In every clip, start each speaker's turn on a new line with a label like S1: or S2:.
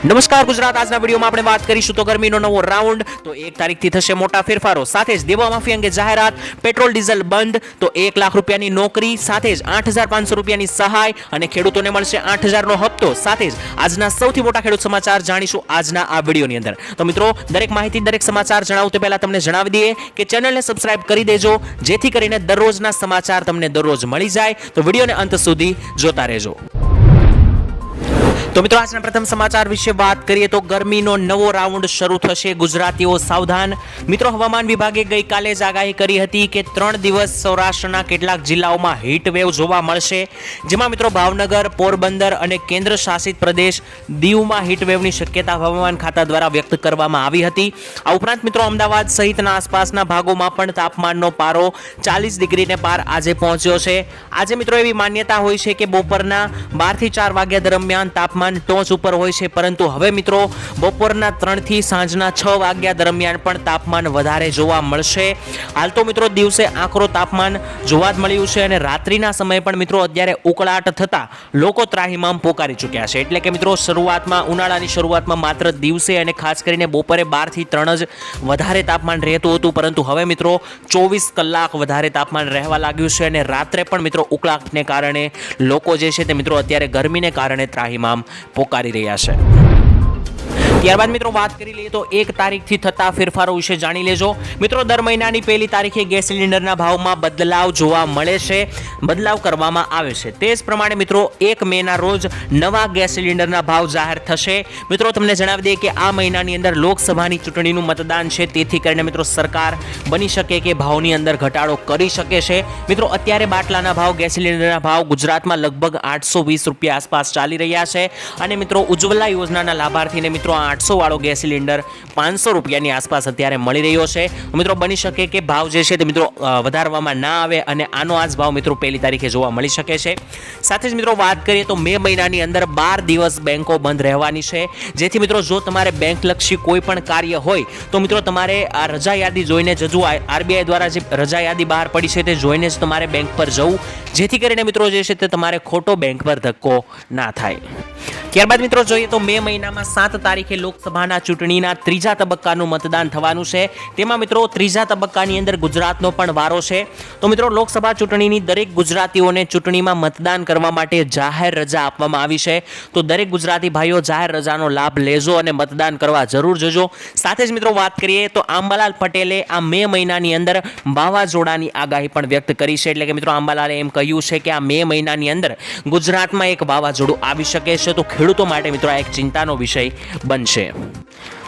S1: નમસ્કાર ગુજરાત, આજના વિડીયોમાં આપણે વાત કરીશું તો ગરમીનો નવો રાઉન્ડ, તો 1 તારીખથી થશે મોટા ફેરફારો, સાથે જ દેવા માફી અંગે જાહેરાત, પેટ્રોલ ડીઝલ બંધ, તો 1 લાખ રૂપિયાની નોકરી, સાથે જ 8,500 રૂપિયાની સહાય અને ખેડૂતોને મળશે 8,000નો હપ્તો. સાથે જ આજના સૌથી મોટા ખેડૂત સમાચાર જાણીશું આજના આ વિડીયોની અંદર. તો મિત્રો, દરેક માહિતી, દરેક સમાચાર જણાવું તે પહેલા તમને જણાવી દઈએ કે ચેનલને સબસ્ક્રાઇબ કરી દેજો, જેથી કરીને દરરોજના સમાચાર તમને દરરોજ મળી જાય. તો વિડીયોને અંત સુધી જોતા રહેજો. તો મિત્રો, આજના પ્રથમ સમાચાર વિશે વાત કરીએ તો ગરમીનો નવો રાઉન્ડ શરૂ થશે, ગુજરાતીઓ સાવધાન. મિત્રો, હવામાન વિભાગે ગઈકાલે જ આગાહી કરી હતી કે 3 દિવસ સૌરાષ્ટ્રના કેટલાક જિલ્લાઓમાં હીટ વેવ જોવા મળશે, જેમાં મિત્રો ભાવનગર, પોરબંદર અને કેન્દ્ર શાસિત પ્રદેશ દીવમાં હીટ વેવની શક્યતા હવામાન ખાતા દ્વારા વ્યક્ત કરવામાં આવી હતી. આ ઉપરાંત મિત્રો, અમદાવાદ સહિતના આસપાસના ભાગોમાં પણ તાપમાનનો પારો 40 ડિગ્રીને પાર આજે પહોંચ્યો છે. આજે મિત્રો એવી માન્યતા હોય છે કે બપોરના 12 થી 4 વાગ્યા દરમિયાન તાપમાન ટોચ ઉપર હોય છે, પરંતુ હવે મિત્રો બપોરના 3 થી સાંજના 6 વાગ્યા દરમિયાન પણ તાપમાન વધારે જોવા મળશે. હાલ તો મિત્રો દિવસે આકરો તાપમાન જોવા જ મળ્યું છે અને રાત્રિના સમયે પણ મિત્રો અત્યારે ઉકળાટ થતા લોકો ત્રાહિમામ પોકારી ચૂક્યા છે. એટલે કે મિત્રો, ઉનાળાની શરૂઆતમાં માત્ર દિવસે અને ખાસ કરીને બપોરે 12 થી 3 જ વધારે તાપમાન રહેતું હતું, પરંતુ હવે મિત્રો 24 કલાક વધારે તાપમાન રહેવા લાગ્યું છે અને રાત્રે પણ મિત્રો ઉકળાટને કારણે લોકો જે છે તે મિત્રો અત્યારે ગરમીને કારણે ત્રાહિમામ પોકારી રહ્યા છે. ત્યારબાદ મિત્રો વાત કરી લઈએ તો 1 તારીખથી થતા ફેરફારો વિશે જાણી લેજો. મિત્રો, દર મહિનાની 1 તારીખે ગેસ સિલિન્ડરના ભાવમાં બદલાવ જોવા મળે છે, બદલાવ કરવામાં આવે છે. તે જ પ્રમાણે મિત્રો 1 મેના રોજ નવા ગેસ સિલિન્ડરના ભાવ જાહેર થશે. મિત્રો, તમને જણાવી દઈએ કે આ મહિનાની અંદર લોકસભાની ચૂંટણીનું મતદાન છે, તેથી કરીને મિત્રો સરકાર બની શકે કે ભાવની અંદર ઘટાડો કરી શકે છે. મિત્રો, અત્યારે બાટલાના ભાવ, ગેસ સિલિન્ડરના ભાવ ગુજરાતમાં લગભગ 820 રૂપિયા આસપાસ ચાલી રહ્યા છે અને મિત્રો ઉજ્જવલા યોજનાના લાભાર્થીને મિત્રો 800 વાળો ગેસ સિલિન્ડર 500 રૂપિયાની આસપાસ અત્યારે મળી રહ્યો છે. મિત્રો, બની શકે કે ભાવ જે છે તે મિત્રો વધારવામાં ના આવે અને આનો આ જ ભાવ મિત્રો 1 તારીખે જોવા મળી શકે છે. સાથે જ મિત્રો વાત કરીએ તો મે મહિનાની અંદર 12 દિવસ બેંકો બંધ રહેવાની છે, જેથી મિત્રો જો તમારે બેંકલક્ષી કોઈ પણ કાર્ય હોય તો મિત્રો તમારે આ રજા યાદી જોઈને જજુ આરબીઆઈ દ્વારા જે રજા યાદી બહાર પડી છે તે જોઈને જ તમારે બેંક પર જવું, જેથી કરીને મિત્રો જે છે તે તમારે ખોટો બેંક પર ધક્કો ના થાય. ત્યારબાદ મિત્રો જોઈએ તો મે મહિનામાં 7 તારીખે લોકસભાના ચૂંટણીના 3જા તબક્કાનું મતદાન થવાનું છે. તેમાં મિત્રો 3જા તબક્કાની અંદર ગુજરાતનો પણ વારો છે. તો મિત્રો, લોકસભા ચૂંટણીની દરેક ગુજરાતીઓને ચૂંટણીમાં મતદાન કરવા માટે જાહેર રજા આપવામાં આવી છે. તો દરેક ગુજરાતી ભાઈઓ જાહેર રજાનો લાભ લેજો અને મતદાન કરવા જરૂર જજો. સાથે જ મિત્રો વાત કરીએ તો આંબાલાલ પટેલે આ મે મહિનાની અંદર વાવાઝોડાની આગાહી પણ વ્યક્ત કરી છે. એટલે કે મિત્રો આંબાલાલે એમ કહ્યું છે કે આ મે મહિનાની અંદર ગુજરાતમાં એક વાવાઝોડું આવી શકે છે, તો ખેડૂતો માટે મિત્રો આ એક ચિંતાનો વિષય બનશે.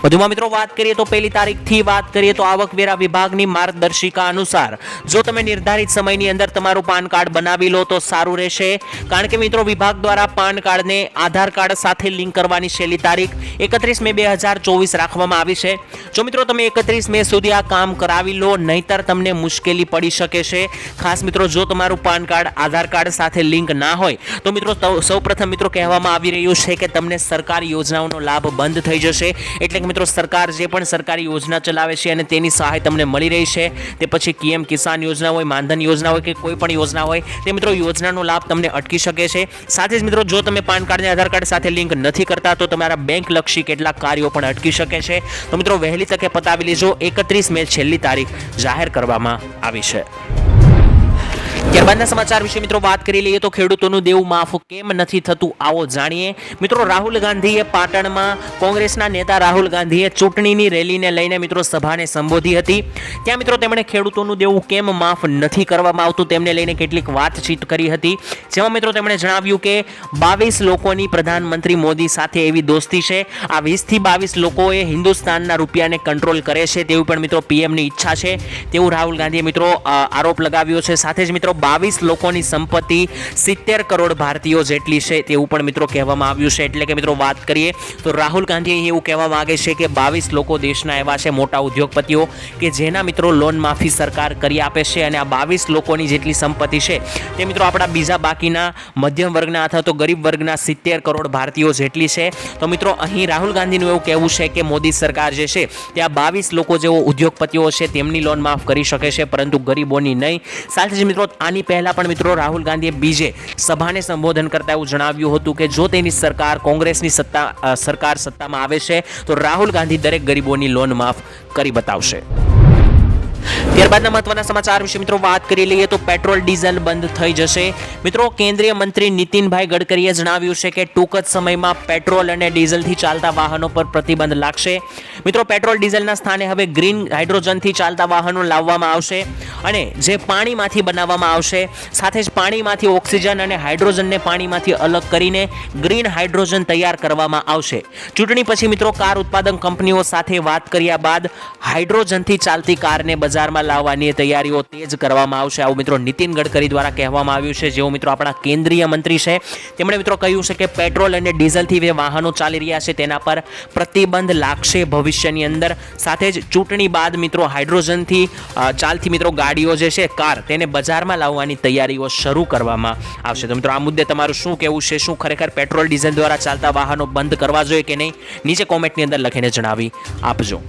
S1: વધુમાં મિત્રો વાત કરીએ તો 1 તારીખથી વાત કરીએ તો આવકવેરા વિભાગની માર્ગદર્શિકા અનુસાર જો તમે નિર્ધારિત સમયની અંદર તમારું પાન કાર્ડ બનાવી લો તો સારું રહેશે, કારણ કે મિત્રો વિભાગ દ્વારા પાન કાર્ડને આધાર કાર્ડ સાથે લિંક કરવાની છેલ્લી તારીખ 31 મે 2024 રાખવામાં આવી છે. જો મિત્રો તમે 31 મે સુધી આ કામ કરાવી લો, નહીતર તમને મુશ્કેલી પડી શકે છે. ખાસ મિત્રો, જો તમારું પાન કાર્ડ આધાર કાર્ડ સાથે લિંક ના હોય તો મિત્રો સૌપ્રથમ મિત્રો કહેવામાં આવી રહ્યું છે કે તમને સરકારી યોજનાઓનો લાભ બંધ થઈ જશે. એટલે કે મિત્રો સરકાર જે પણ સરકારી યોજના ચલાવે છે અને તેની સહાય તમને મળી રહી છે, તે પછી પીએમ કિસાન યોજના હોય, માનધન યોજના હોય કે કોઈ પણ યોજના હોય, તે મિત્રો યોજનાનો લાભ તમને અટકી શકે છે. સાથે જ મિત્રો જો તમે પાન કાર્ડને આધાર કાર્ડ સાથે લિંક નથી કરતા તો તમારા બેંક લક્ષી કેટલાક કાર્યો પણ અટકી શકે છે. તો મિત્રો વહેલી તકે પતાવી લેજો. 31 મે છેલ્લી તારીખ જાહેર કરવામાં આવી છે. ત્યારબાદના સમાચાર વિશે મિત્રો વાત કરી લઈએ તો ખેડૂતોનું દેવું માફ કેમ નથી થતું, આવો જાણીએ. મિત્રો, રાહુલ ગાંધીએ પાટણમાં કોંગ્રેસના નેતા રાહુલ ગાંધીએ ચૂંટણીની રેલીને લઈને મિત્રો સભાને સંબોધી હતી. ત્યાં મિત્રો તેમણે ખેડૂતોનું દેવું કેમ માફ નથી કરવામાં આવતું તેમને લઈને કેટલીક વાતચીત કરી હતી, જેમાં મિત્રો તેમણે જણાવ્યું કે 22 લોકોની પ્રધાનમંત્રી મોદી સાથે એવી દોસ્તી છે. આ 20 થી 22 લોકોએ હિન્દુસ્તાનના રૂપિયાને કંટ્રોલ કરે છે તેવું પણ મિત્રો પીએમની ઈચ્છા છે, તેવું રાહુલ ગાંધીએ મિત્રો આરોપ લગાવ્યો છે. સાથે જ મિત્રો 22 લોકોની સંપત્તિ 70 કરોડ ભારતીયો જેટલી છે તેવું પણ મિત્રો કહેવામાં આવ્યું છે. એટલે કે મિત્રો વાત કરીએ તો રાહુલ ગાંધી એવું કહેવા માંગે છે કે 22 લોકો દેશના એવા છે મોટા ઉદ્યોગપતિઓ કે જેના મિત્રો લોન માફી સરકાર કરી આપે છે અને આ 22 લોકોની જેટલી સંપત્તિ છે તે મિત્રો આપણા બીજા બાકીના મધ્યમ વર્ગના અથવા તો ગરીબ વર્ગના 70 કરોડ ભારતીયો જેટલી છે. તો મિત્રો અહીં રાહુલ ગાંધીનું એવું કહેવું છે કે મોદી સરકાર જે છે તે આ 22 લોકો જેવો ઉદ્યોગપતિઓ છે તેમની લોન માફ કરી શકે છે, પરંતુ ગરીબોની નહીં. સાથે જ મિત્રો આની આની પહેલા પણ મિત્રો રાહુલ ગાંધીએ બીજે સભાને સંબોધન કરતા એવું જણાવ્યું હતું કે જો તેની સરકાર કોંગ્રેસની સરકાર સત્તામાં આવે છે તો રાહુલ ગાંધી દરેક ગરીબોની લોન માફ કરી બતાવશે. ત્યારબાદના મહત્વના સમાચાર વિશે મિત્રો વાત કરી લઈએ તો પેટ્રોલ ડીઝલ બંધ થઈ જશે. મિત્રો કેન્દ્રીય મંત્રી નીતિનભાઈ ગડકરીએ જણાવ્યું છે કે ટૂંક જ સમયમાં પેટ્રોલ અને ડીઝલથી ચાલતા વાહનો પર પ્રતિબંધ લાગશે. મિત્રો પેટ્રોલ ડીઝલના સ્થાને હવે ગ્રીન હાઇડ્રોજનથી ચાલતા વાહનો લાવવામાં આવશે અને જે પાણીમાંથી બનાવવામાં આવશે, સાથે જ પાણીમાંથી ઓક્સિજન અને હાઇડ્રોજનને પાણીમાંથી અલગ કરીને ગ્રીન હાઇડ્રોજન તૈયાર કરવામાં આવશે. ચૂંટણી પછી મિત્રો કાર ઉત્પાદક કંપનીઓ સાથે વાત કર્યા બાદ હાઇડ્રોજનથી ચાલતી કારને બજારમાં લાવવાની તૈયારીઓ તેજ કરવામાં આવશે. આવું મિત્રો નીતિન ગડકરી દ્વારા કહેવામાં આવ્યું છે, જેઓ મિત્રો આપણા કેન્દ્રીય મંત્રી છે. તેમણે મિત્રો કહ્યું છે કે પેટ્રોલ અને ડીઝલથી જે વાહનો ચાલી રહ્યા છે તેના પર પ્રતિબંધ લાગશે ભવિષ્યની અંદર. સાથે જ ચૂંટણી બાદ મિત્રો હાઇડ્રોજનથી ચાલતી મિત્રો ગાડીઓ જે છે કાર, તેને બજારમાં લાવવાની તૈયારીઓ શરૂ કરવામાં આવશે. તો મિત્રો આ મુદ્દે તમારું શું કહેવું છે? શું ખરેખર પેટ્રોલ ડીઝલ દ્વારા ચાલતા વાહનો બંધ કરવા જોઈએ કે નહીં? નીચે કોમેન્ટની અંદર લખીને જણાવી આપજો.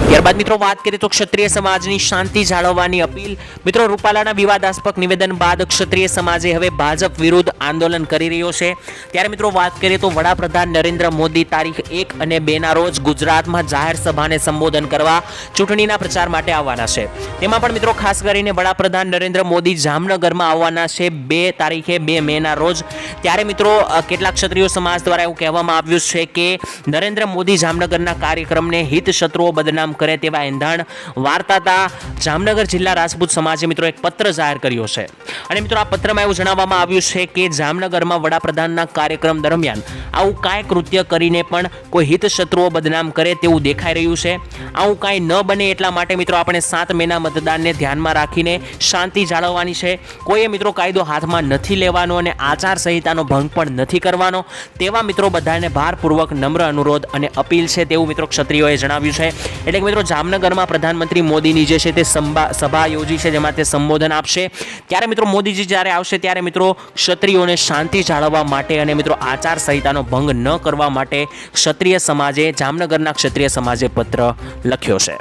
S1: ત્યારબાદ મિત્રો વાત કરીએ તો ક્ષત્રિય સમાજની શાંતિ જાળવવાની અપીલ. મિત્રો રૂપાલાના વિવાદાસ્પદ નિવેદન બાદ ક્ષત્રિય સમાજે હવે ભાજપ વિરુદ્ધ આંદોલન કરી રહ્યો છે. ત્યારે મિત્રો વાત કરીએ તો વડાપ્રધાન નરેન્દ્ર મોદી તારીખ 1 અને 2 ના રોજ ગુજરાતમાં જાહેર સભાને સંબોધન કરવા ચૂંટણીના પ્રચાર માટે આવવાના છે. તેમાં પણ મિત્રો ખાસ કરીને વડાપ્રધાન નરેન્દ્ર મોદી જામનગરમાં આવવાના છે 2 મે ના રોજ. ત્યારે મિત્રો કેટલાક ક્ષત્રિય સમાજ દ્વારા એવું કહેવામાં આવ્યું છે કે નરેન્દ્ર મોદી જામનગરના કાર્યક્રમને હિત શત્રુઓ બદનામ કરે તેવા એંધાણ વાર્તાતા જામનગર જિલ્લા રાજપૂત સમાજે મિત્રો એક પત્ર જાહેર કર્યો છે. અને મિત્રો આ પત્રમાં એવું જણાવવામાં આવ્યું છે કે જામનગરમાં વડાપ્રધાનના કાર્યક્રમ દરમિયાન આવું કાંઈ કૃત્ય કરીને પણ કોઈ હિત શત્રુઓ બદનામ કરે તેવું દેખાઈ રહ્યું છે. આવું કાંઈ ન બને એટલા માટે મિત્રો આપણે 7 મેના મતદાનને ધ્યાનમાં રાખીને શાંતિ જાળવવાની છે. કોઈએ મિત્રો કાયદો હાથમાં નથી લેવાનો અને આચાર સંહિતાનો ભંગ પણ નથી કરવાનો. તેવા મિત્રો બધાને ભારપૂર્વક નમ્ર અનુરોધ અને અપીલ છે તેવું મિત્રો ક્ષત્રિયોએ જણાવ્યું છે. એટલે કે મિત્રો જામનગરમાં પ્રધાનમંત્રી મોદીની જે છે તે સભા યોજી છે, જેમાં તે સંબોધન આપશે. ત્યારે મિત્રો મોદીજી જ્યારે આવશે ત્યારે મિત્રો ક્ષત્રિયોને શાંતિ જાળવવા માટે અને મિત્રો આચાર સંહિતાનો ભંગ ન કરવા માટે ક્ષત્રિય સમાજે, જામનગરના ક્ષત્રિય સમાજે પત્ર લખ્યો છે.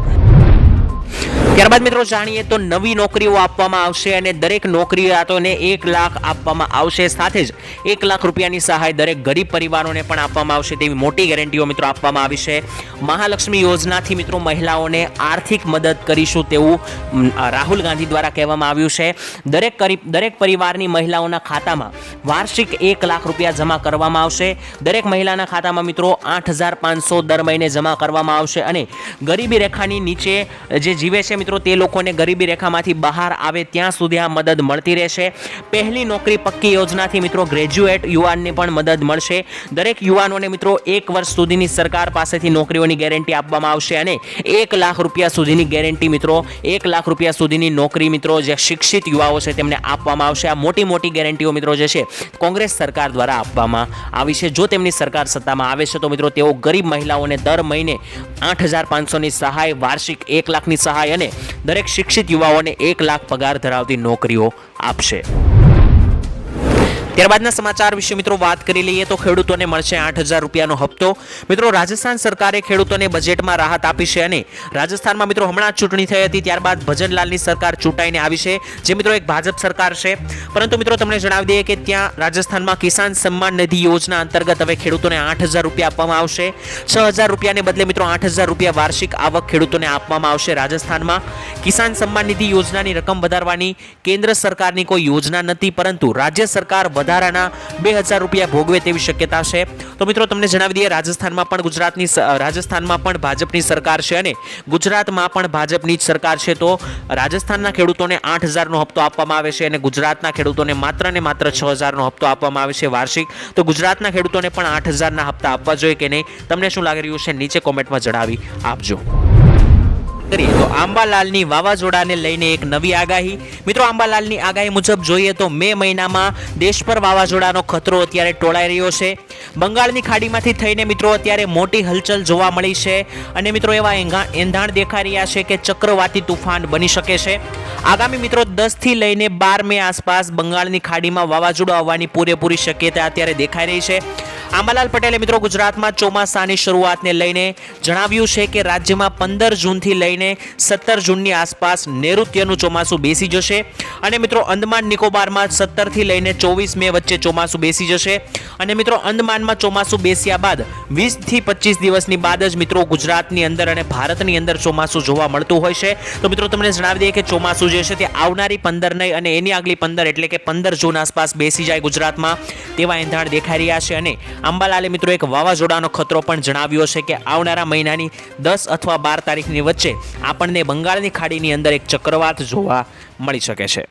S1: ત્યારબાદ મિત્રો જાણીએ તો નવી નોકરીઓ આપવામાં આવશે અને દરેક નોકરીયાતોને 1 લાખ આપવામાં આવશે. સાથે જ 1 લાખ રૂપિયાની સહાય દરેક ગરીબ પરિવારોને પણ આપવામાં આવશે તેવી મોટી ગેરંટીઓ મિત્રો આપવામાં આવી છે. મહાલક્ષ્મી યોજનાથી મિત્રો મહિલાઓને આર્થિક મદદ કરીશું તેવું રાહુલ ગાંધી દ્વારા કહેવામાં આવ્યું છે. દરેક પરિવારની મહિલાઓના ખાતામાં વાર્ષિક 1 લાખ રૂપિયા જમા કરવામાં આવશે. દરેક મહિલાના ખાતામાં મિત્રો 8,500 દર મહિને જમા કરવામાં આવશે અને ગરીબી રેખાની નીચે જે જીવે છે મિત્રો તે લોકોને ગરીબી રેખામાંથી બહાર આવે ત્યાં સુધી આ મદદ મળતી રહેશે. પહેલી નોકરી પક્કી યોજનાથી મિત્રો ગ્રેજ્યુએટ યુવાનને પણ મદદ મળશે. દરેક યુવાનોને મિત્રો 1 વર્ષ સુધીની સરકાર પાસેથી નોકરીઓની ગેરંટી આપવામાં આવશે અને 1 લાખ રૂપિયા સુધીની ગેરંટી મિત્રો 1 લાખ રૂપિયા સુધીની નોકરી મિત્રો જે શિક્ષિત યુવાઓ છે તેમને આપવામાં આવશે. આ મોટી ગેરંટીઓ મિત્રો જે છે કોંગ્રેસ સરકાર દ્વારા આપવામાં આવી છે. જો તેમની સરકાર સત્તામાં આવે છે તો મિત્રો તેઓ ગરીબ મહિલાઓને દર મહિને 8,500ની સહાય, વાર્ષિક 1 લાખની સહાય અને દરેક શિક્ષિત યુવાઓને 1 લાખ પગાર ધરાવતી નોકરીઓ આપશે. ત્યારબાદના સમાચાર વિશે મિત્રો વાત કરી લઈએ તો ખેડૂતોને મળશે 8,000 રૂપિયાનો હપ્તો. મિત્રો રાજસ્થાન સરકારે ખેડૂતોને બજેટમાં રાહત આપી છે અને રાજસ્થાનમાં મિત્રો હમણાં ચૂંટણી થઈ હતી, ત્યારબાદ ભજનલાલની સરકાર ચૂંટાઈને આવી છે, જે મિત્રો એક ભાજપ સરકાર છે. પરંતુ મિત્રો તમને જણાવી દઈએ કે ત્યાં રાજસ્થાનમાં કિસાન સન્માન નિધિ યોજના અંતર્ગત હવે ખેડૂતોને 8,000 રૂપિયા આપવામાં આવશે. 6,000 રૂપિયાને બદલે મિત્રો 8,000 રૂપિયા વાર્ષિક આવક ખેડૂતોને આપવામાં આવશે. રાજસ્થાનમાં કિસાન સન્માન નિધિ યોજનાની રકમ વધારવાની કેન્દ્ર સરકારની કોઈ યોજના નથી, પરંતુ રાજ્ય સરકાર વધારાના 2,000 રૂપિયા ભોગવે તેવી શક્યતા છે. તો મિત્રો તમને જણાવી દઈએ રાજસ્થાનમાં પણ ભાજપની સરકાર છે અને ગુજરાતમાં પણ ભાજપની જ સરકાર છે. તો રાજસ્થાનના ખેડૂતોને 8,000નો હપ્તો આપવામાં આવે છે અને ગુજરાતના ખેડૂતોને માત્ર ને માત્ર 6,000નો હપ્તો આપવામાં આવે છે વાર્ષિક. તો ગુજરાતના ખેડૂતોને પણ 8,000ના હપ્તા આપવા જોઈએ કે નહીં? તમને શું લાગી રહ્યું છે નીચે કોમેન્ટમાં જણાવી આપજો. તો આંબાલાલની વાવાઝોડાને લઈને એક નવી આગાહી. મિત્રો આંબાલાલની આગાહી મુજબ જોઈએ તો મે મહિનામાં દેશ પર વાવાઝોડાનો ખતરો અત્યારે ટોળાઈ રહ્યો છે. બંગાળની ખાડીમાંથી થઈને મિત્રો અત્યારે મોટી હલચલ જોવા મળી છે અને મિત્રો એવા એંધાણ દેખાઈ રહ્યા છે કે ચક્રવાતી તુફાન બની શકે છે. આગામી મિત્રો 10 થી લઈને 12 મે આસપાસ બંગાળની ખાડીમાં વાવાઝોડું આવવાની પૂરેપૂરી શક્યતા અત્યારે દેખાઈ રહી છે. આંબાલાલ પટેલે મિત્રો ગુજરાતમાં ચોમાસાની શરૂઆતને લઈને જણાવ્યું છે કે રાજ્યમાં 15 જૂનથી લઈને 17 જૂનની આસપાસ નૈઋત્યનું ચોમાસું બેસી જશે અને મિત્રો અંદમાન નિકોબારમાં 17 થી લઈને 24 મે વચ્ચે ચોમાસું બેસી જશે અને મિત્રો અંદમાનમાં ચોમાસું બેસ્યા બાદ 20 થી 25 દિવસની બાદ જ મિત્રો ગુજરાતની અંદર અને ભારતની અંદર ચોમાસું જોવા મળતું હોય છે. તો મિત્રો તમને જણાવી દઈએ કે ચોમાસું જે છે તે આવનારી 15 નહીં અને એની આગલી 15 એટલે કે 15 જૂન આસપાસ બેસી જાય ગુજરાતમાં તેવા એંધાણ દેખાઈ રહ્યા છે. અને અંબાલાલે મિત્રો એક વાવાઝોડાનો ખતરો પણ જણાવ્યો છે કે આવનારા મહિનાની 10 અથવા 12 તારીખની વચ્ચે આપણને બંગાળની ખાડીની અંદર એક ચક્રવાત જોવા મળી શકે છે.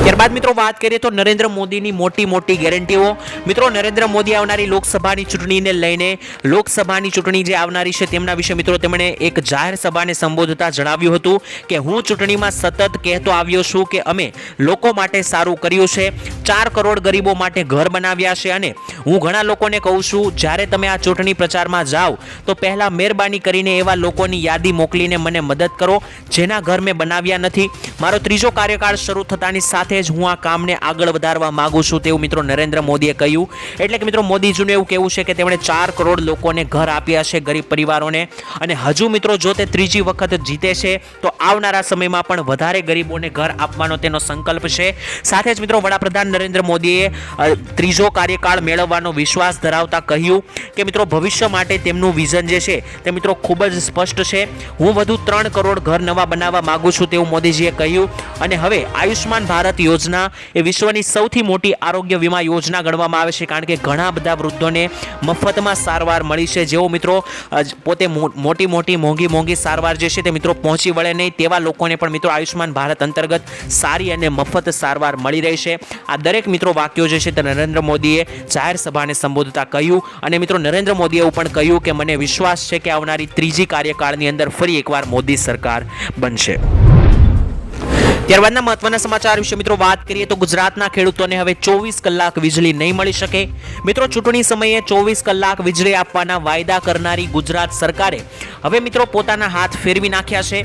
S1: ત્યારબાદ મિત્રો વાત કરીએ તો નરેન્દ્ર મોદીની મોટી ગેરંટીઓ. મિત્રો નરેન્દ્ર મોદી આવનારી લોકસભાની ચૂંટણીને લઈને લોકસભાની ચૂંટણી જે આવનારી છે તેમના વિશે મિત્રો તેમણે એક જાહેર સભાને સંબોધતા જણાવ્યું હતું કે હું ચૂંટણીમાં સતત કહેતો આવ્યો છું કે અમે લોકો માટે સારું કર્યું છે, 4 કરોડ ગરીબો માટે ઘર બનાવ્યા છે અને હું ઘણા લોકોને કહું છું જ્યારે તમે આ ચૂંટણી પ્રચારમાં જાઓ તો પહેલા મહેરબાની કરીને એવા લોકોની યાદી મોકલીને મને મદદ કરો જેના ઘર મેં બનાવ્યા નથી. મારો ત્રીજો કાર્યકાળ શરૂ થતાની સાથે જ હું આ કામને આગળ વધારવા માંગુ છું તેવું મિત્રો નરેન્દ્ર મોદીએ કહ્યું. એટલે કે મિત્રો મોદીજીનું એવું કહેવું છે કે તેમણે 4 કરોડ લોકોને ઘર આપ્યા છે, ગરીબ પરિવારોને, અને હજુ મિત્રો જો તે ત્રીજી વખત જીતે છે તો આવનારા સમયમાં પણ વધારે ગરીબોને ઘર આપવાનો તેનો સંકલ્પ છે. સાથે જ મિત્રો વડાપ્રધાન નરેન્દ્ર મોદીએ ત્રીજો કાર્યકાળ મેળવવાનો વિશ્વાસ ધરાવતા કહ્યું કે મિત્રો ભવિષ્ય માટે તેમનું વિઝન જે છે તે મિત્રો ખૂબ જ સ્પષ્ટ છે. હું વધુ 3 કરોડ ઘર નવા બનાવવા માંગુ છું તેવું મોદીજીએ કહ્યું. અને હવે આયુષ્માન ભારત યોજના એ વિશ્વની સૌથી મોટી આરોગ્ય વીમા યોજના ગણવામાં આવે છે, કારણ કે ઘણા બધા વૃદ્ધોને મફતમાં સારવાર મળી છે. જેઓ મિત્રો પોતે મોટી મોંઘી સારવાર જે છે તે મિત્રો પહોંચી વળે નહીં તેવા લોકોને પણ મિત્રો આયુષ્માન ભારત અંતર્ગત સારી અને મફત સારવાર મળી રહી છે. આ દરેક મિત્રો વાક્યો જે છે તે નરેન્દ્ર મોદીએ જાહેર સભાને સંબોધતા કહ્યું. અને મિત્રો નરેન્દ્ર મોદીએ એવું પણ કહ્યું કે મને વિશ્વાસ છે કે આવનારી ત્રીજી કાર્યકાળની અંદર ફરી એકવાર મોદી સરકાર બનશે. ત્યારબાદના મહત્વના સમાચાર વિશે મિત્રો વાત કરીએ તો ગુજરાતના ખેડૂતોને હવે 24 કલાક વીજળી નહીં મળી શકે. મિત્રો ચૂંટણી સમયે 24 કલાક વીજળી આપવાના વાયદા કરનારી ગુજરાત સરકારે હવે મિત્રો પોતાના હાથ ફેરવી નાખ્યા છે.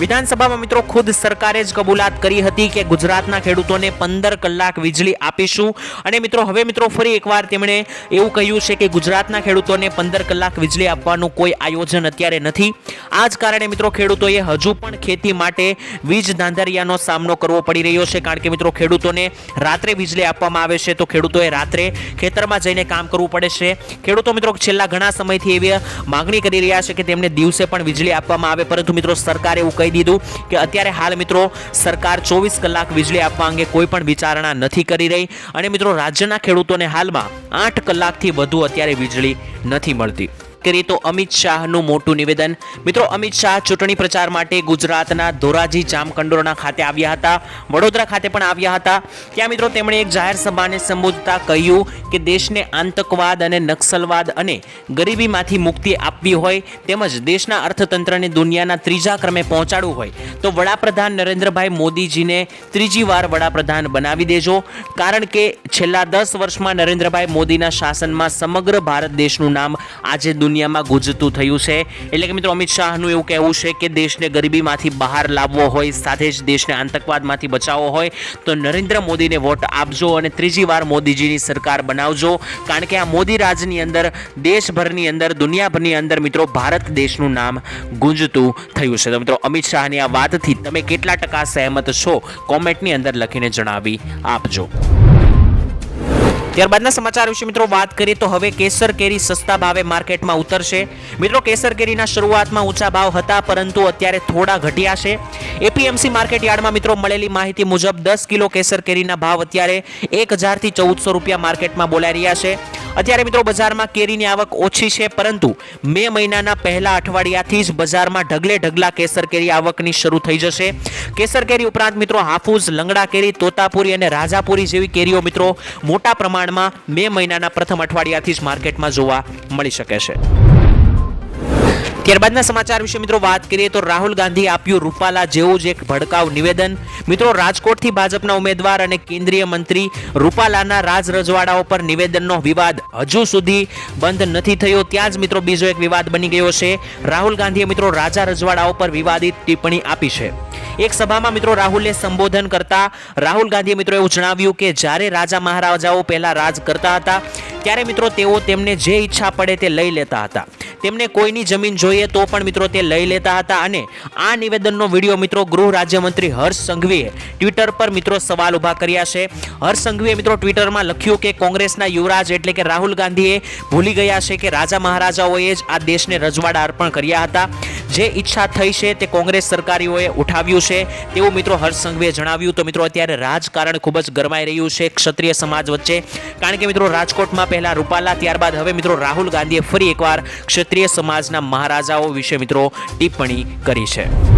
S1: વિધાનસભામાં મિત્રો ખુદ સરકારે જ કબૂલાત કરી હતી કે ગુજરાતના ખેડૂતોને 15 કલાક વીજળી આપીશું. અને મિત્રો હવે મિત્રો ફરી એકવાર તેમણે એવું કહ્યું છે કે ગુજરાતના ખેડૂતોને 15 કલાક વીજળી આપવાનું કોઈ આયોજન અત્યારે નથી. આ જ કારણે મિત્રો ખેડૂતોએ હજુ પણ ખેતી માટે વીજ ધાંધરિયાનો સામનો કરવો પડી રહ્યો છે, કારણ કે મિત્રો ખેડૂતોને રાત્રે વીજળી આપવામાં આવે છે તો ખેડૂતોએ રાત્રે ખેતરમાં જઈને કામ કરવું પડે છે. ખેડૂતો મિત્રો છેલ્લા ઘણા સમયથી એવી માંગણી કરી રહ્યા છે કે તેમને દિવસે પણ વીજળી આપવામાં આવે, પરંતુ મિત્રો સરકારે એવું કહી દીધું કે અત્યારે હાલ મિત્રો સરકાર 24 કલાક વીજળી આપવા અંગે કોઈ પણ વિચારણા નથી કરી રહી. અને મિત્રો રાજ્યના ખેડૂતોને હાલમાં 8 કલાકથી વધુ અત્યારે વીજળી નથી મળતી. કરીએ તો અમિત શાહનું મોટું નિવેદન. મિત્રો અમિત શાહ ચૂંટણી પ્રચાર માટે ગુજરાતના ધોરાજી જામકંડોરણા ખાતે આવ્યા હતા, વડોદરા ખાતે પણ આવ્યા હતા. ત્યાં મિત્રો તેમણે એક જાહેર સભાને સંબોધતા કહ્યું કે દેશને આતંકવાદ અને નક્સલવાદ અને ગરીબીમાંથી મુક્તિ આપવી હોય તેમજ દેશના અર્થતંત્રને દુનિયાના ત્રીજા ક્રમે પહોંચાડવું હોય તો વડાપ્રધાન નરેન્દ્રભાઈ મોદીજીને ત્રીજી વાર વડાપ્રધાન બનાવી દેજો, કારણ કે છેલ્લા 10 વર્ષમાં નરેન્દ્રભાઈ મોદીના શાસનમાં સમગ્ર ભારત દેશનું નામ આજે દુનિયામાં ગુંજતું થયું છે. એટલે કે મિત્રો અમિત શાહનું એવું કહેવું છે કે દેશને ગરીબીમાંથી બહાર લાવવો હોય, સાથે જ દેશને આતંકવાદમાંથી બચાવવો હોય તો નરેન્દ્ર મોદીને વોટ આપજો અને ત્રીજી વાર મોદીજીની સરકાર બનાવજો, કારણ કે આ મોદી રાજની અંદર દેશભરની અંદર દુનિયાભરની અંદર મિત્રો ભારત દેશનું નામ ગુંજતું થયું છે. તો મિત્રો અમિત શાહની આ વાતથી તમે કેટલા ટકા સહેમત છો કોમેન્ટની અંદર લખીને જણાવી આપજો. ત્યારબાદના સમાચાર વિશે મિત્રો વાત કરીએ તો હવે કેસર કેરી સસ્તા ભાવે માર્કેટમાં ઉતરશે. મિત્રો કેસર કેરીના શરૂઆતમાં ઊંચા ભાવ હતા, પરંતુ અત્યારે થોડા ઘટ્યા છે. એપીએમસી માર્કેટ યાર્ડમાં મિત્રો મળેલી માહિતી મુજબ 10 કિલો કેસર કેરીના ભાવ અત્યારે 1000 થી 1400 રૂપિયા માર્કેટમાં બોલાઈ રહ્યા છે. અત્યારે મિત્રો બજારમાં કેરીની આવક ઓછી છે, પરંતુ મે મહિનાના પહેલા અઠવાડિયાથી જ બજારમાં ઢગલે ઢગલા કેસર કેરી આવકની શરૂ થઈ જશે. કેસર કેરી ઉપરાંત મિત્રો હાફૂસ, લંગડા કેરી, તોતાપુરી અને રાજાપુરી જેવી કેરીઓ મિત્રો મોટા પ્રમાણમાં મે મહિનાના પ્રથમ અઠવાડિયાથી જ માર્કેટમાં જોવા મળી શકે છે. ત્યારબાદના સમાચાર વિશે મિત્રો વાત કરીએ તો રાહુલ ગાંધીએ આપ્યું રૂપાલા જેવું જ એક ભડકાઉ નિવેદન. મિત્રો રાજકોટથી ભાજપના ઉમેદવાર અને કેન્દ્રીય મંત્રી રૂપાલાના રાજ રજવાડાઓ પર નિવેદનનો વિવાદ હજુ સુધી બંધ નથી થયો. ત્યાં જ મિત્રો બીજો એક વિવાદ બની ગયો છે. રાહુલ ગાંધીએ મિત્રો રાજા રજવાડાઓ પર વિવાદિત ટિપ્પણી આપી છે. એક સભામાં મિત્રો રાહુલે સંબોધન કરતા રાહુલ ગાંધીએ મિત્રો એવું જણાવ્યું કે જ્યારે રાજા મહારાજાઓ પહેલા રાજ કરતા હતા ત્યારે મિત્રો તેઓ તેમને જે ઈચ્છા પડે તે લઈ લેતા હતા. તેમને કોઈની જમીન જોઈએ તો પણ મિત્રો તે લઈ લેતા હતા. અને આ નિવેદનનો વિડીયો મિત્રો ગૃહ રાજ્યમંત્રી હર્ષ સંઘવીએ ટ્વિટર પર મિત્રો સવાલ ઉભા કર્યા છે. હર્ષ સંઘવીએ મિત્રો ટ્વિટરમાં લખ્યું કે કોંગ્રેસના યુવરાજ એટલે કે રાહુલ ગાંધીએ ભૂલી ગયા છે કે રાજા મહારાજાઓએ જ આ દેશને રજવાડા અર્પણ કર્યા હતા. જે ઈચ્છા થઈ છે તે કોંગ્રેસ સરકારીઓએ ઉઠાવ્યું છે તેવું મિત્રો હર્ષ સંઘવીએ જણાવ્યું. તો મિત્રો અત્યારે રાજકારણ ખૂબ જ ગરમાઈ રહ્યું છે ક્ષત્રિય સમાજ વચ્ચે, કારણ કે મિત્રો રાજકોટમાં પહેલા રૂપાલા, ત્યારબાદ હવે મિત્રો રાહુલ ગાંધીએ ફરી એકવાર ક્ષત્રિય સમાજના મહારાજાઓ વિશે મિત્રો ટિપ્પણી કરી છે.